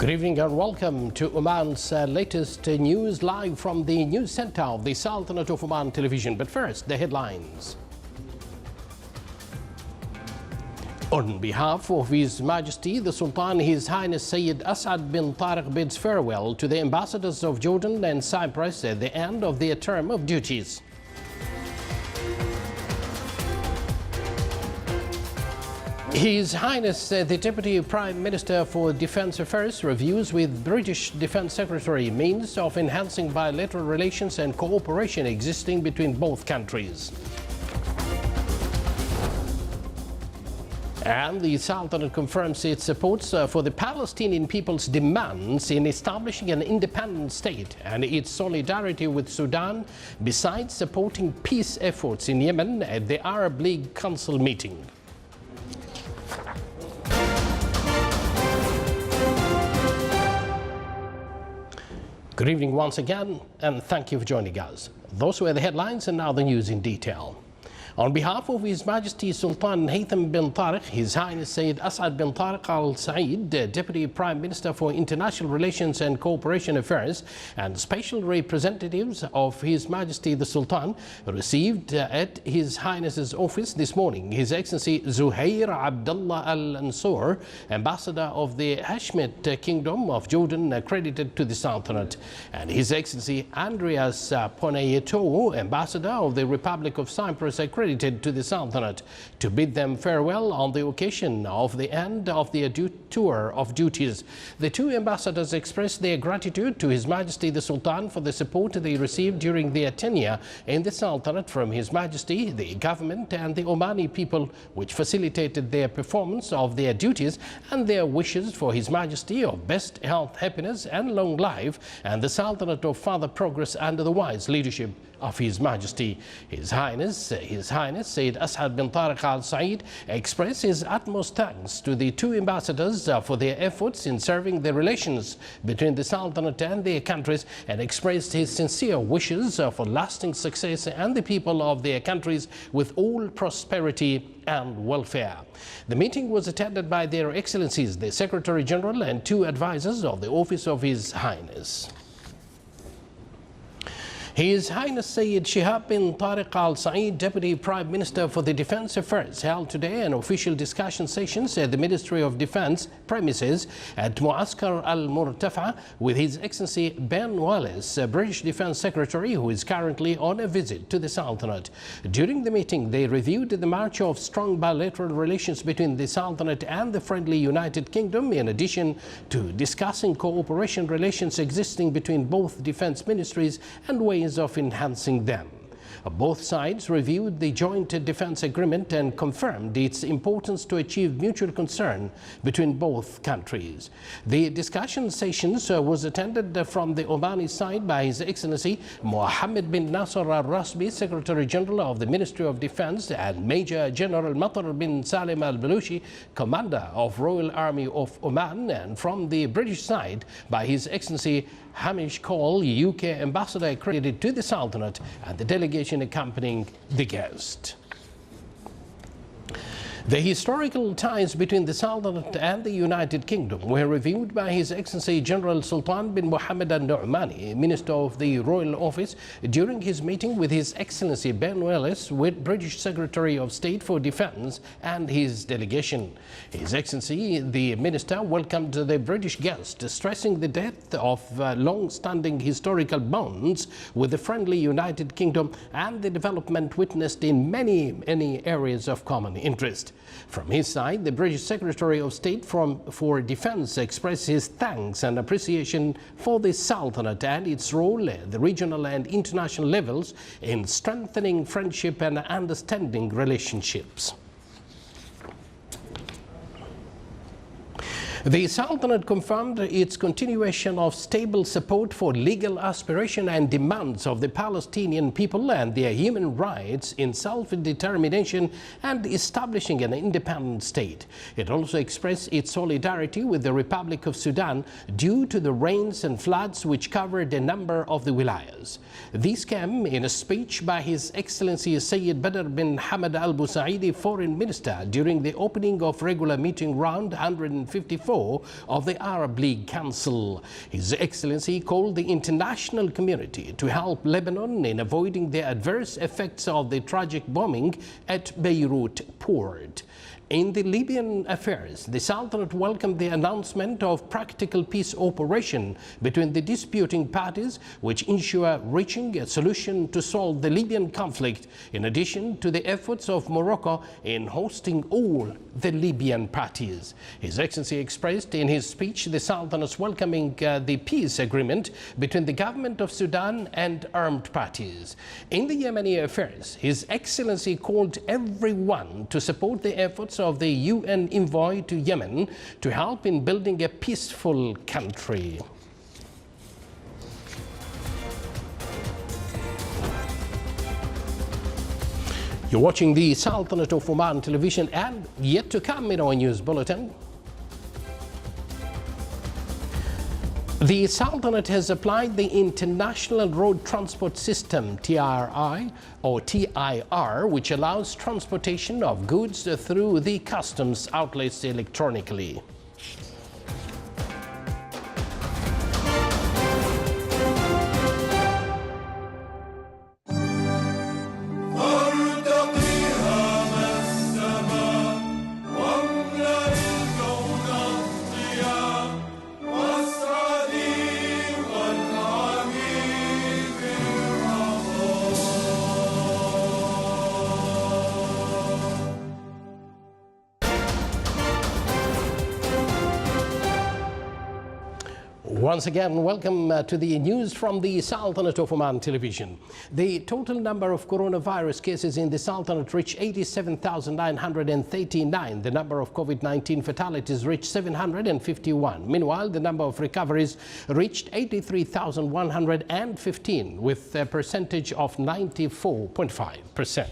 Good evening and welcome to Oman's latest news live from the news center of the Sultanate of Oman television. But first, the headlines. On behalf of His Majesty the Sultan, His Highness Sayyid Asad bin Tariq bids farewell to the ambassadors of Jordan and Cyprus at the end of their term of duties. His Highness the Deputy Prime Minister for Defence Affairs reviews with British Defence Secretary means of enhancing bilateral relations and cooperation existing between both countries. And the Sultanate confirms its support for the Palestinian people's demands in establishing an independent state and its solidarity with Sudan, besides supporting peace efforts in Yemen at the Arab League Council meeting. Good evening once again, and thank you for joining us. Those were the headlines, and now the news in detail. On behalf of His Majesty Sultan Haytham bin Tariq, His Highness Sayyid Asad bin Tariq Al Said, Deputy Prime Minister for International Relations and Cooperation Affairs, and special representatives of His Majesty the Sultan, received at His Highness's office this morning His Excellency Zuhair Abdullah Al Ansur, Ambassador of the Hashemite Kingdom of Jordan, accredited to the Sultanate, and His Excellency Andreas Ponayeto, Ambassador of the Republic of Cyprus, accredited to the Sultanate, to bid them farewell on the occasion of the end of their tour of duties. The two ambassadors expressed their gratitude to His Majesty the Sultan for the support they received during their tenure in the Sultanate from His Majesty, the government and the Omani people, which facilitated their performance of their duties, and their wishes for His Majesty of best health, happiness and long life, and the Sultanate of further progress under the wise leadership of His Majesty. His Highness Sayyid Asad bin Tariq Al Said expressed his utmost thanks to the two ambassadors for their efforts in serving the relations between the Sultanate and their countries, and expressed his sincere wishes for lasting success and the people of their countries with all prosperity and welfare. The meeting was attended by Their Excellencies the Secretary General and two advisors of the Office of His Highness. His Highness Sayyid Shihab bin Tariq Al Said, Deputy Prime Minister for the Defence Affairs, held today an official discussion sessions at the Ministry of Defence premises at Muaskar Al Murtafa with His Excellency Ben Wallace, British Defence Secretary, who is currently on a visit to the Sultanate. During the meeting, they reviewed the march of strong bilateral relations between the Sultanate and the friendly United Kingdom, in addition to discussing cooperation relations existing between both defence ministries and ways of enhancing them. Both sides reviewed the joint defense agreement and confirmed its importance to achieve mutual concern between both countries. The discussion sessions was attended from the Omani side by His Excellency Mohammed bin Nasser Al Rasbi, Secretary General of the Ministry of Defense, and Major General Matar bin Salim Al Baluchi, Commander of Royal Army of Oman, and from the British side by His Excellency Hamish Cole, UK Ambassador accredited to the Sultanate, and the delegation accompanying the guest. The historical ties between the Sultanate and the United Kingdom were reviewed by His Excellency General Sultan bin Mohammed Al Nu'mani, Minister of the Royal Office, during his meeting with His Excellency Ben Wallace, with British Secretary of State for Defence, and his delegation. His Excellency the Minister welcomed the British guest, stressing the depth of long-standing historical bonds with the friendly United Kingdom and the development witnessed in many areas of common interest. From his side, the British Secretary of State for Defence expressed his thanks and appreciation for the Sultanate and its role at the regional and international levels in strengthening friendship and understanding relationships. The Sultanate confirmed its continuation of stable support for legal aspiration and demands of the Palestinian people and their human rights in self-determination and establishing an independent state. It also expressed its solidarity with the Republic of Sudan due to the rains and floods which covered a number of the wilayas. This came in a speech by His Excellency Sayyid Badr bin Hamad Al Busaidi, Foreign Minister, during the opening of regular meeting round 154 2024 of the Arab League Council. His Excellency called the international community to help Lebanon in avoiding the adverse effects of the tragic bombing at Beirut port. In the Libyan affairs, the Sultanate welcomed the announcement of practical peace operation between the disputing parties, which ensure reaching a solution to solve the Libyan conflict, in addition to the efforts of Morocco in hosting all the Libyan parties. His Excellency expressed in his speech the Sultanate's welcoming the peace agreement between the government of Sudan and armed parties. In the Yemeni affairs, His Excellency called everyone to support the efforts of the UN envoy to Yemen to help in building a peaceful country. You're watching the Sultanate of Oman television, and yet to come in our news bulletin. The Sultanate has applied the International Road Transport System, TRI or TIR, which allows transportation of goods through the customs outlets electronically. Once again, welcome to the news from the Sultanate of Oman television. The total number of coronavirus cases in the Sultanate reached 87,939. The number of COVID-19 fatalities reached 751. Meanwhile, the number of recoveries reached 83,115 with a percentage of 94.5%.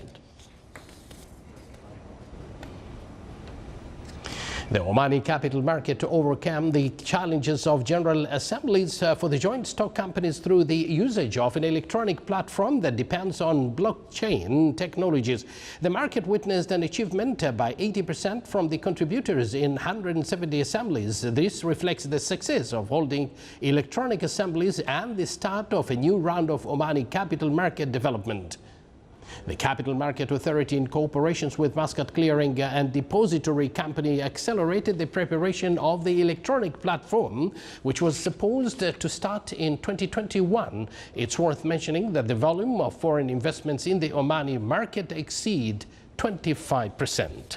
The Omani capital market to overcome the challenges of general assemblies for the joint stock companies through the usage of an electronic platform that depends on blockchain technologies. The market witnessed an achievement by 80% from the contributors in 170 assemblies. This reflects the success of holding electronic assemblies and the start of a new round of Omani capital market development. The Capital Market Authority, in cooperation with Muscat Clearing and Depository Company, accelerated the preparation of the electronic platform, which was supposed to start in 2021. It's worth mentioning that the volume of foreign investments in the Omani market exceed 25%.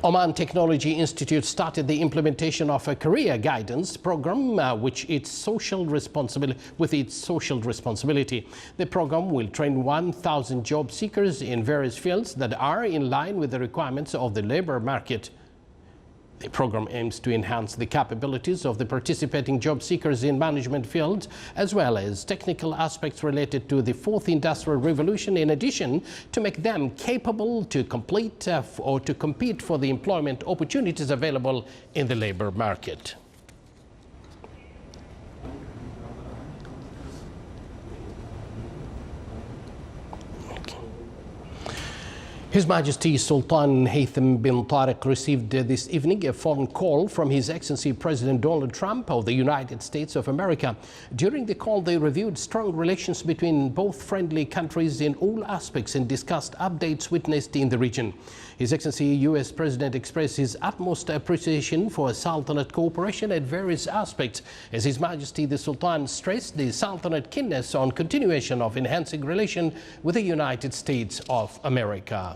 Oman Technology Institute started the implementation of a career guidance program with its social responsibility. The program will train 1,000 job seekers in various fields that are in line with the requirements of the labor market. The program aims to enhance the capabilities of the participating job seekers in management fields, as well as technical aspects related to the fourth industrial revolution, in addition to make them capable to complete or to compete for the employment opportunities available in the labor market. His Majesty Sultan Haytham bin Tariq received this evening a phone call from His Excellency President Donald Trump of the United States of America. During the call, they reviewed strong relations between both friendly countries in all aspects and discussed updates witnessed in the region. His Excellency U.S. President expressed his utmost appreciation for Sultanate cooperation at various aspects, as His Majesty the Sultan stressed the Sultanate keenness on continuation of enhancing relation with the United States of America.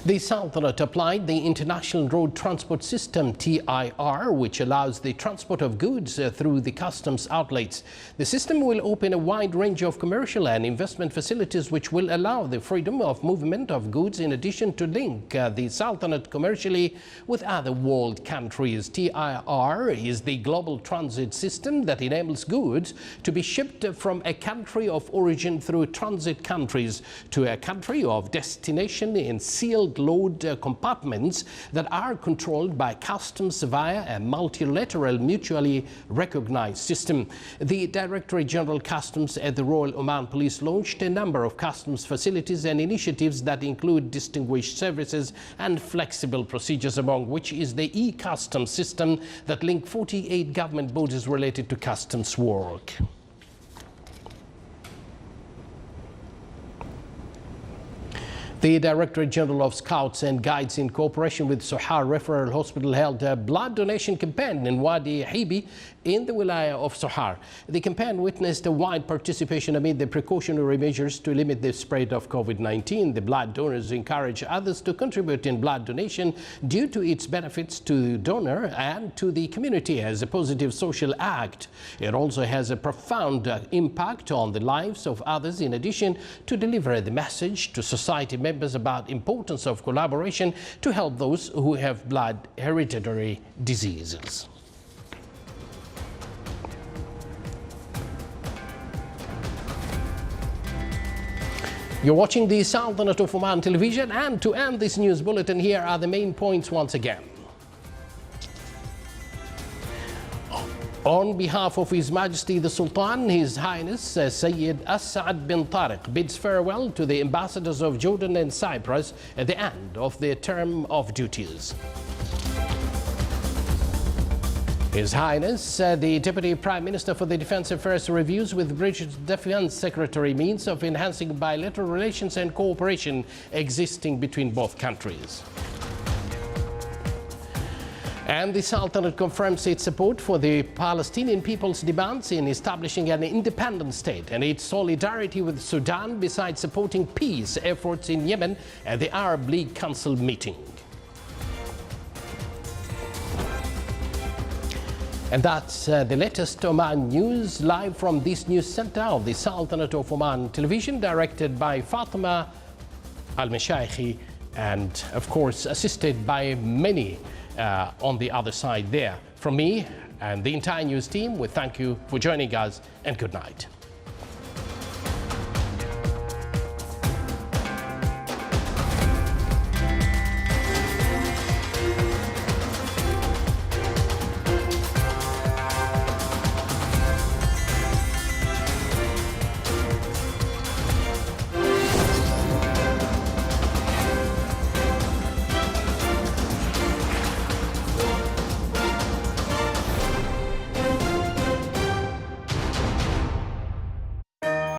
The Sultanate applied the International Road Transport System, TIR, which allows the transport of goods through the customs outlets. The system will open a wide range of commercial and investment facilities which will allow the freedom of movement of goods, in addition to link the Sultanate commercially with other world countries. TIR is the global transit system that enables goods to be shipped from a country of origin through transit countries to a country of destination in sealed load compartments that are controlled by customs via a multilateral mutually recognized system. The Directorate General Customs at the Royal Oman Police launched a number of customs facilities and initiatives that include distinguished services and flexible procedures, among which is the e-customs system that link 48 government bodies related to customs work. The Directorate General of Scouts and Guides, in cooperation with Sohar Referral Hospital, held a blood donation campaign in Wadi Hibi in the wilaya of Sohar. The campaign witnessed a wide participation amid the precautionary measures to limit the spread of COVID-19. The blood donors encourage others to contribute in blood donation due to its benefits to the donor and to the community as a positive social act. It also has a profound impact on the lives of others, in addition to deliver the message to society members about importance of collaboration to help those who have blood hereditary diseases. You're watching the Sultanate of Oman television, and to end this news bulletin, here are the main points once again. On behalf of His Majesty the Sultan, His Highness Sayyid As'ad bin Tariq bids farewell to the ambassadors of Jordan and Cyprus at the end of their term of duties. His Highness, the Deputy Prime Minister for the Defence Affairs, reviews with British Defence Secretary means of enhancing bilateral relations and cooperation existing between both countries. And the Sultanate confirms its support for the Palestinian people's demands in establishing an independent state and its solidarity with Sudan, besides supporting peace efforts in Yemen at the Arab League Council meeting. And that's the latest Oman news, live from this news center of the Sultanate of Oman television, directed by Fatima Al-Mashaykhi, and of course assisted by many on the other side there. From me and the entire news team, we thank you for joining us, and good night.